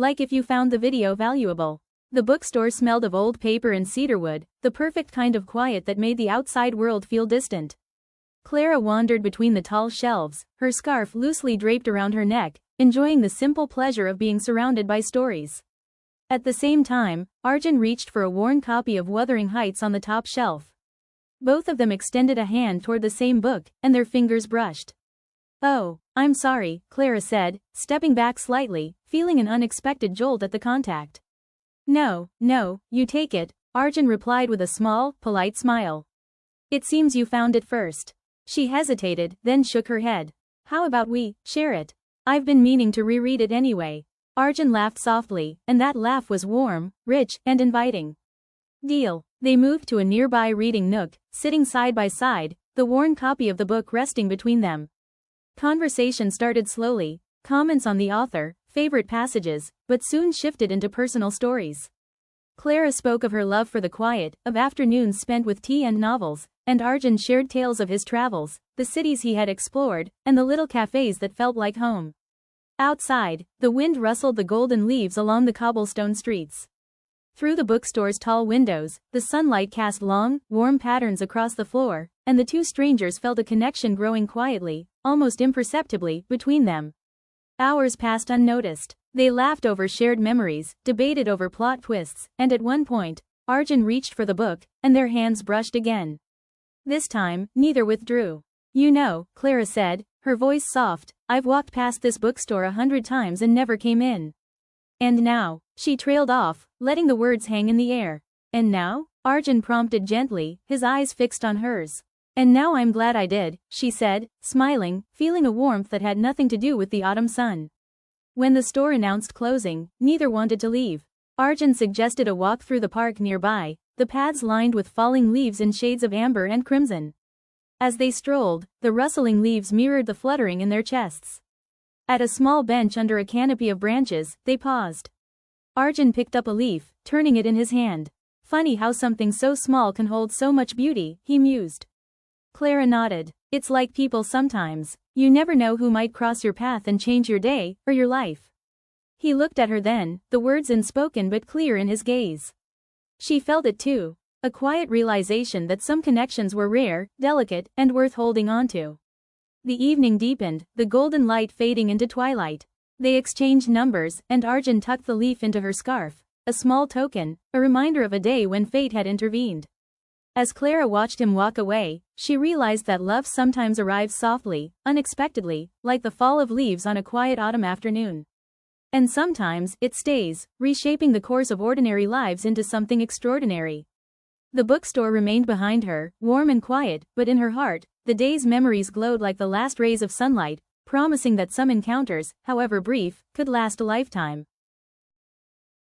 like if you found the video valuable. The bookstore smelled of old paper and cedarwood, the perfect kind of quiet that made the outside world feel distant. Clara wandered between the tall shelves, her scarf loosely draped around her neck, enjoying the simple pleasure of being surrounded by stories. At the same time, Arjun reached for a worn copy of Wuthering Heights on the top shelf. Both of them extended a hand toward the same book, and their fingers brushed. "Oh, I'm sorry," Clara said, stepping back slightly, feeling an unexpected jolt at the contact. "No, you take it," Arjun replied with a small, polite smile. "It seems you found it first." She hesitated, then shook her head. "How about we share it? I've been meaning to reread it anyway." Arjun laughed softly, and that laugh was warm, rich, and inviting. "Deal." They moved to a nearby reading nook, sitting side by side, the worn copy of the book resting between them. Conversation started slowly, comments on the author, favorite passages, but soon shifted into personal stories. Clara spoke of her love for the quiet, of afternoons spent with tea and novels, and Arjun shared tales of his travels, the cities he had explored, and the little cafes that felt like home. Outside, the wind rustled the golden leaves along the cobblestone streets. Through the bookstore's tall windows, the sunlight cast long, warm patterns across the floor, and the two strangers felt a connection growing quietly, almost imperceptibly, between them. Hours passed unnoticed. They laughed over shared memories, debated over plot twists, and at one point, Arjun reached for the book, and their hands brushed again. This time, neither withdrew. "You know," Clara said, her voice soft, "I've walked past this bookstore 100 times and never came in. And now," she trailed off, letting the words hang in the air. "And now?" Arjun prompted gently, his eyes fixed on hers. "And now I'm glad I did," she said, smiling, feeling a warmth that had nothing to do with the autumn sun. When the store announced closing, neither wanted to leave. Arjun suggested a walk through the park nearby, the paths lined with falling leaves in shades of amber and crimson. As they strolled, the rustling leaves mirrored the fluttering in their chests. At a small bench under a canopy of branches, they paused. Arjun picked up a leaf, turning it in his hand. "Funny how something so small can hold so much beauty," he mused. Clara nodded. "It's like people sometimes. You never know who might cross your path and change your day, or your life." He looked at her then, the words unspoken but clear in his gaze. She felt it too. A quiet realization that some connections were rare, delicate, and worth holding onto. The evening deepened, the golden light fading into twilight. They exchanged numbers, and Arjun tucked the leaf into her scarf, a small token, a reminder of a day when fate had intervened. As Clara watched him walk away, she realized that love sometimes arrives softly, unexpectedly, like the fall of leaves on a quiet autumn afternoon. And sometimes, it stays, reshaping the course of ordinary lives into something extraordinary. The bookstore remained behind her, warm and quiet, but in her heart, the day's memories glowed like the last rays of sunlight, promising that some encounters, however brief, could last a lifetime.